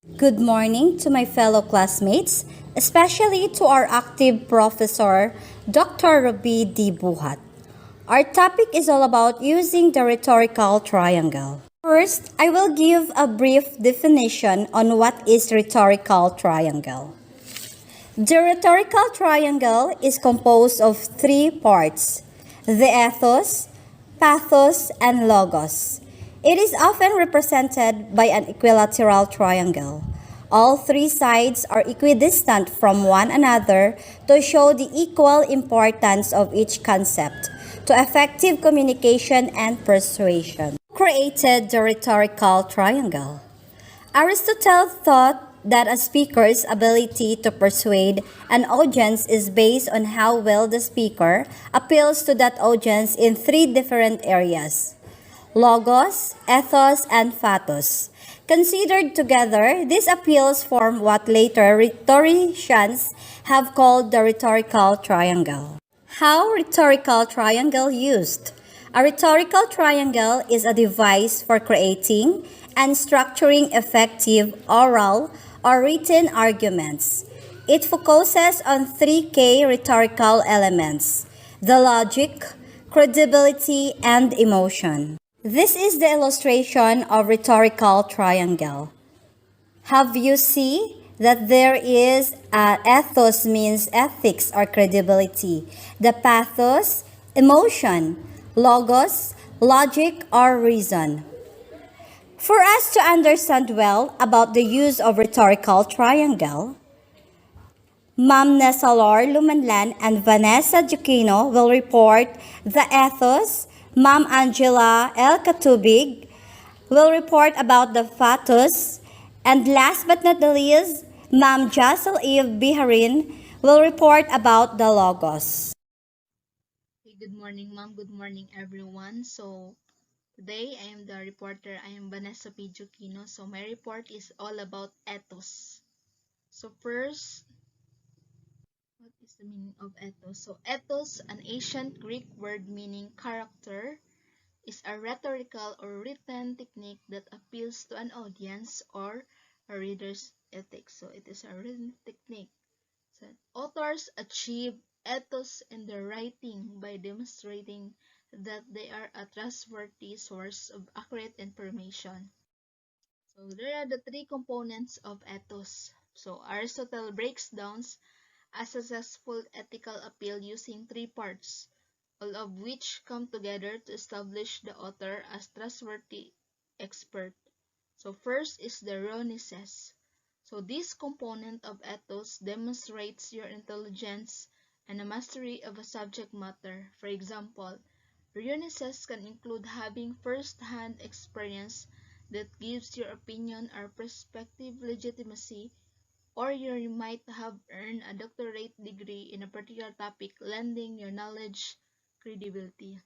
Good morning to my fellow classmates, especially to our active professor, Dr. Rabi D. Buhat. Our topic is all about using the rhetorical triangle. First, I will give a brief definition on what is rhetorical triangle. The rhetorical triangle is composed of three parts: the ethos, pathos, and logos. It is often represented by an equilateral triangle. All three sides are equidistant from one another to show the equal importance of each concept to effective communication and persuasion. Who created the rhetorical triangle? Aristotle thought that a speaker's ability to persuade an audience is based on how well the speaker appeals to that audience in three different areas: logos, ethos, and pathos. Considered together, these appeals form what later rhetoricians have called the rhetorical triangle. How rhetorical triangle used? A rhetorical triangle is a device for creating and structuring effective oral or written arguments. It focuses on three key rhetorical elements: the logic, credibility, and emotion. This is the illustration of rhetorical triangle. Have you seen that there is ethos means ethics or credibility, the pathos, emotion, logos, logic or reason. For us to understand well about the use of rhetorical triangle, Ma'am Nesalor Lumanlan and Vanessa Juquino will report the ethos. Ma'am Angela L. Katubig will report about the pathos. And last but not the least, Ma'am Jassel Eve Biharin will report about the logos. Hey, good morning, ma'am. Good morning, everyone. So, today I am the reporter. I am Vanessa P. Juquino. So, my report is all about ethos. So, first, what is the meaning of ethos? So, ethos, an ancient Greek word meaning character, is a rhetorical or written technique that appeals to an audience or a reader's ethics. So, it is a written technique. So, authors achieve ethos in their writing by demonstrating that they are a trustworthy source of accurate information. So there are the three components of ethos. So Aristotle breaks down a successful ethical appeal using three parts, all of which come together to establish the author as trustworthy expert. So first is the Rhonices. So this component of ethos demonstrates your intelligence and a mastery of a subject matter. For example, Rhonices can include having first-hand experience that gives your opinion or perspective legitimacy, or you might have earned a doctorate degree in a particular topic, lending your knowledge credibility.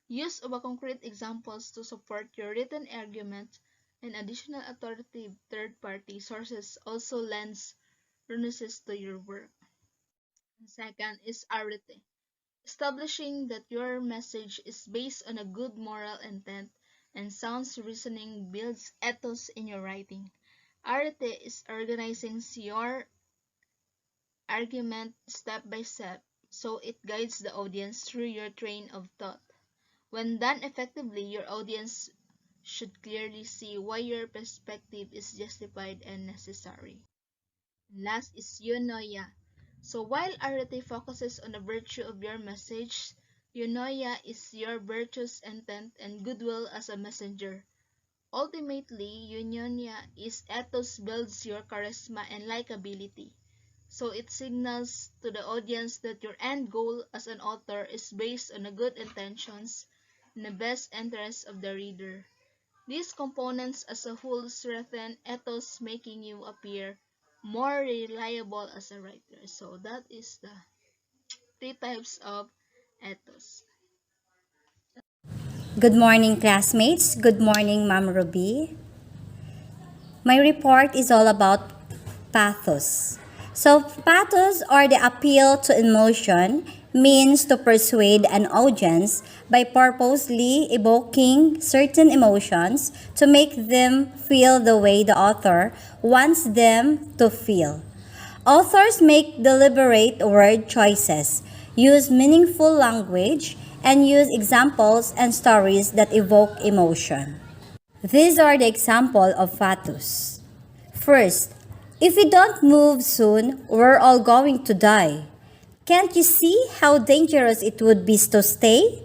Use of a concrete examples to support your written argument and additional authoritative third-party sources also lends runesis to your work. And second is arete. Establishing that your message is based on a good moral intent and sound reasoning builds ethos in your writing. Arete is organizing your argument step by step so it guides the audience through your train of thought. When done effectively, your audience should clearly see why your perspective is justified and necessary. Last is eunoia. So while arete focuses on the virtue of your message, eunoia is your virtuous intent and goodwill as a messenger. Ultimately, eunoia is ethos builds your charisma and likability. So it signals to the audience that your end goal as an author is based on the good intentions and the best interests of the reader. These components as a whole strengthen ethos, making you appear more reliable as a writer. So that is the three types of ethos. Good morning, classmates. Good morning, Ma'am Ruby. My report is all about pathos. So, pathos or the appeal to emotion means to persuade an audience by purposely evoking certain emotions to make them feel the way the author wants them to feel. Authors make deliberate word choices, use meaningful language, and use examples and stories that evoke emotion. These are the example of Fatus. First, if we don't move soon, we're all going to die. Can't you see how dangerous it would be to stay?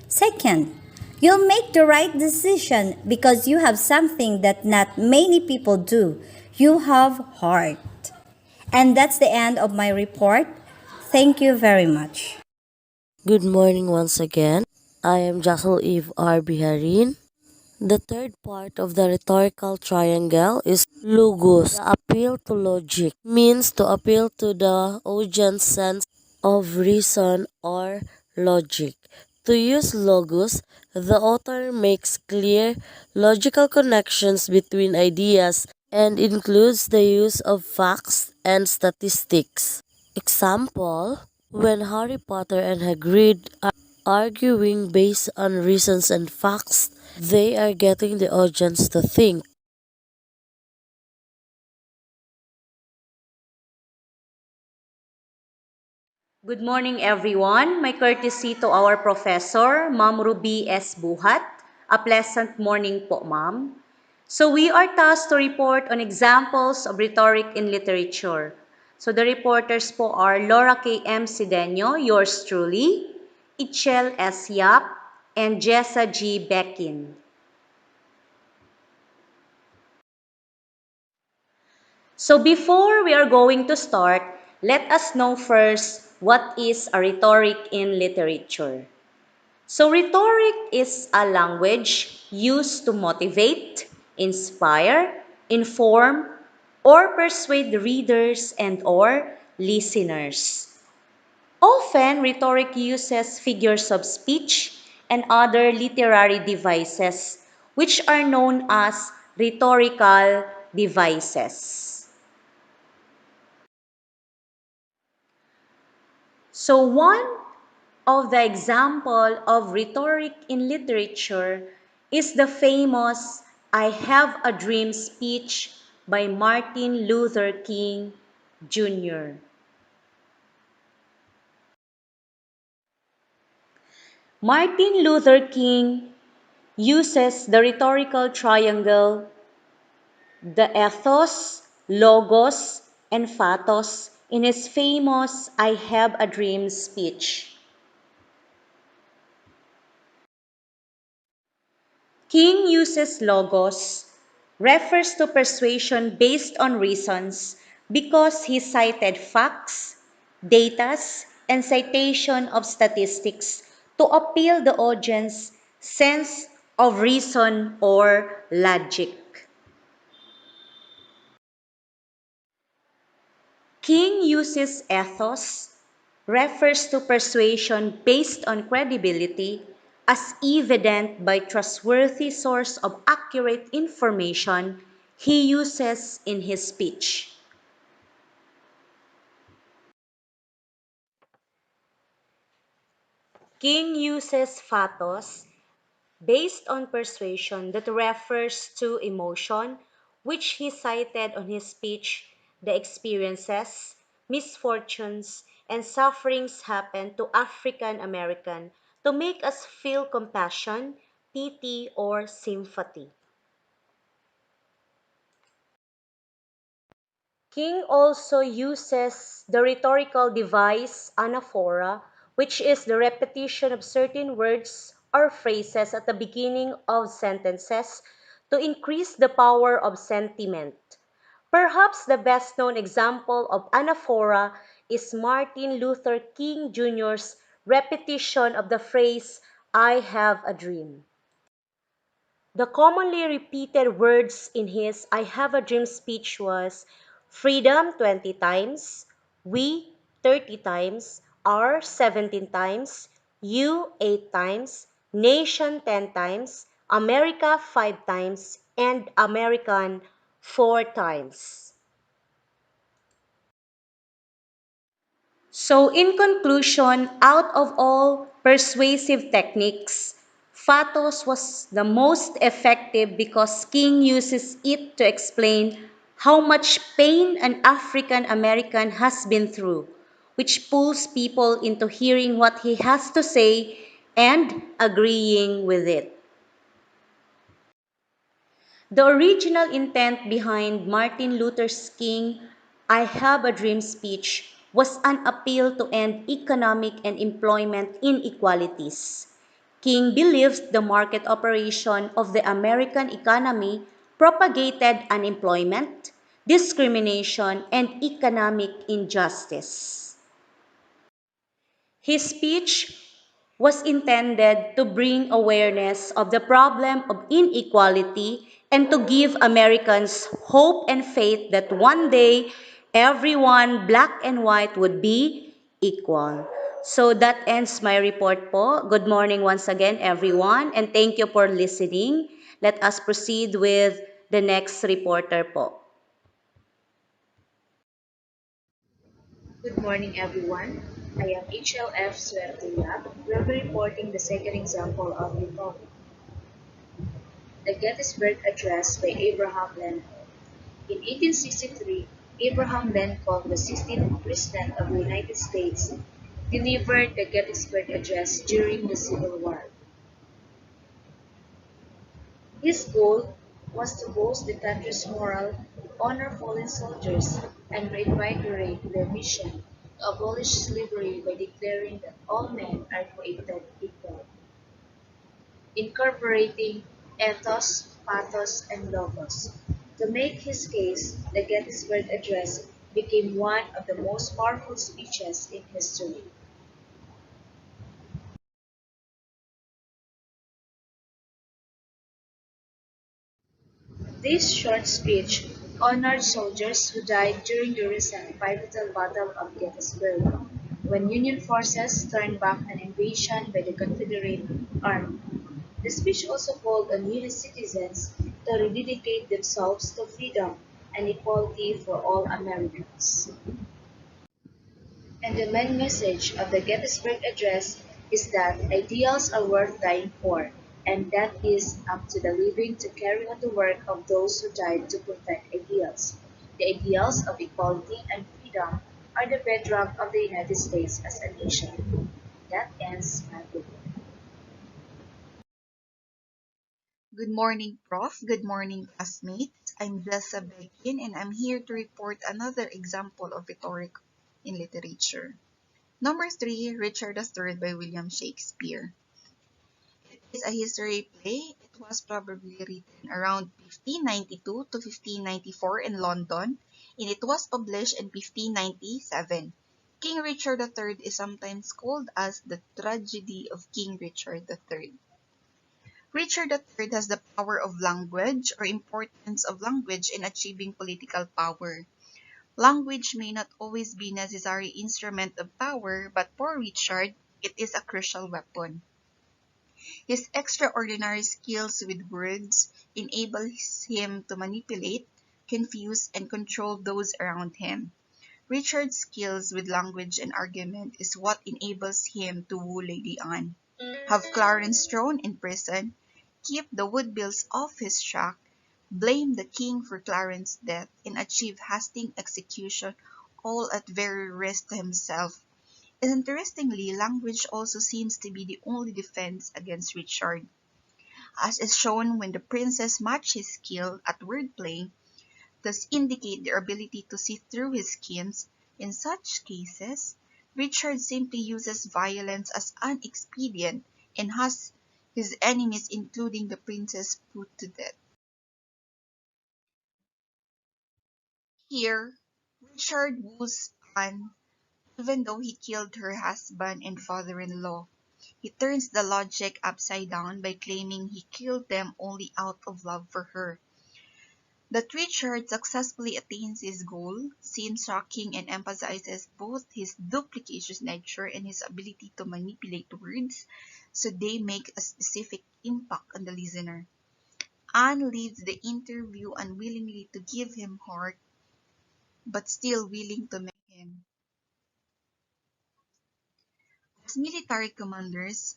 Second, you'll make the right decision because you have something that not many people do. You have heart. And that's the end of my report. Thank you very much. Good morning once again. I am Jassel Eve R. Biharin. The third part of the rhetorical triangle is logos. The appeal to logic means to appeal to the audience sense of reason or logic. To use logos, the author makes clear logical connections between ideas and includes the use of facts and statistics. Example, when Harry Potter and Hagrid are arguing based on reasons and facts, they are getting the audience to think. Good morning, everyone. My courtesy to our professor, Ma'am Ruby S. Buhat. A pleasant morning po, ma'am. So we are tasked to report on examples of rhetoric in literature. So the reporters po are Laura K. M. Sidenio, yours truly, Itchel S. Yap, and Jessa G. Beckin. So before we are going to start, let us know first what is a rhetoric in literature. So rhetoric is a language used to motivate, inspire, inform, or persuade readers and or listeners. Often, rhetoric uses figures of speech and other literary devices, which are known as rhetorical devices. So one of the example of rhetoric in literature is the famous I Have a Dream speech by Martin Luther King Jr. Martin Luther King uses the rhetorical triangle, the ethos, logos, and pathos in his famous I Have a Dream speech. King uses logos, refers to persuasion based on reasons because he cited facts, datas, and citation of statistics to appeal the audience sense of reason or logic. King uses ethos, refers to persuasion based on credibility as evident by trustworthy source of accurate information he uses in his speech. King uses pathos based on persuasion that refers to emotion, which he cited on his speech, the experiences, misfortunes, and sufferings happen to African American to make us feel compassion, pity, or sympathy. King also uses the rhetorical device anaphora, which is the repetition of certain words or phrases at the beginning of sentences to increase the power of sentiment. Perhaps the best known example of anaphora is Martin Luther King Jr.'s repetition of the phrase, I have a dream. The commonly repeated words in his I Have a Dream speech was freedom 20 times, we 30 times, our 17 times, you 8 times, nation 10 times, America 5 times, and American 4 times. So, in conclusion, out of all persuasive techniques, Fatos was the most effective because King uses it to explain how much pain an African American has been through, which pulls people into hearing what he has to say and agreeing with it. The original intent behind Martin Luther King's I Have a Dream speech was an appeal to end economic and employment inequalities. King believed the market operation of the American economy propagated unemployment, discrimination, and economic injustice. His speech was intended to bring awareness of the problem of inequality and to give Americans hope and faith that one day everyone, black and white, would be equal. So that ends my report po. Good morning once again, everyone, and thank you for listening. Let us proceed with the next reporter po. Good morning, everyone. I am HLF Suertilla. We'll be reporting the second example of the topic, the Gettysburg Address by Abraham Lincoln. In 1863, Abraham Lincoln, the 16th President of the United States, delivered the Gettysburg Address during the Civil War. His goal was to boost the country's morale, honor fallen soldiers, and reinvigorate their mission to abolish slavery by declaring that all men are created equal, incorporating ethos, pathos, and logos. To make his case, the Gettysburg Address became one of the most powerful speeches in history. This short speech honored soldiers who died during the recent pivotal Battle of Gettysburg, when Union forces turned back an invasion by the Confederate Army. The speech also called on U.S. citizens to rededicate themselves to freedom and equality for all Americans. And the main message of the Gettysburg Address is that ideals are worth dying for, and that is up to the living to carry on the work of those who died to protect ideals. The ideals of equality and freedom are the bedrock of the United States as a nation. That ends my report. Good morning, Prof. Good morning, classmates. I'm Jessa Bekin, and I'm here to report another example of rhetoric in literature. Number 3, Richard III by William Shakespeare. It is a history play. It was probably written around 1592 to 1594 in London, and it was published in 1597. King Richard III is sometimes called as the tragedy of King Richard III. Richard III has the power of language or importance of language in achieving political power. Language may not always be necessary instrument of power, but for Richard, it is a crucial weapon. His extraordinary skills with words enables him to manipulate, confuse, and control those around him. Richard's skills with language and argument is what enables him to woo Lady Anne, have Clarence thrown in prison, keep the Woodvilles off his track, blame the king for Clarence's death, and achieve Hastings' execution, all at very risk to himself. And interestingly, language also seems to be the only defense against Richard, as is shown when the princess matched his skill at wordplay, thus indicate their ability to see through his schemes. In such cases, Richard simply uses violence as an expedient and has his enemies, including the princess, put to death. Here, Richard woos Anne even though he killed her husband and father-in-law. He turns the logic upside down by claiming he killed them only out of love for her. That Richard successfully attains his goal seems shocking and emphasizes both his duplicitous nature and his ability to manipulate words so they make a specific impact on the listener. Anne leaves the interview unwillingly to give him heart, but still willing to marry him. As military commanders,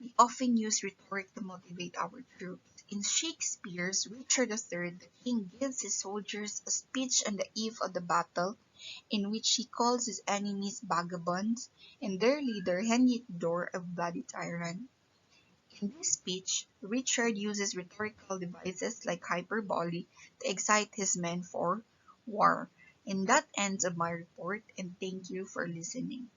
we often use rhetoric to motivate our troops. In Shakespeare's Richard III, the king gives his soldiers a speech on the eve of the battle in which he calls his enemies vagabonds and their leader Henry Tudor a bloody tyrant. In this speech, Richard uses rhetorical devices like hyperbole to excite his men for war. And that ends of my report, and thank you for listening.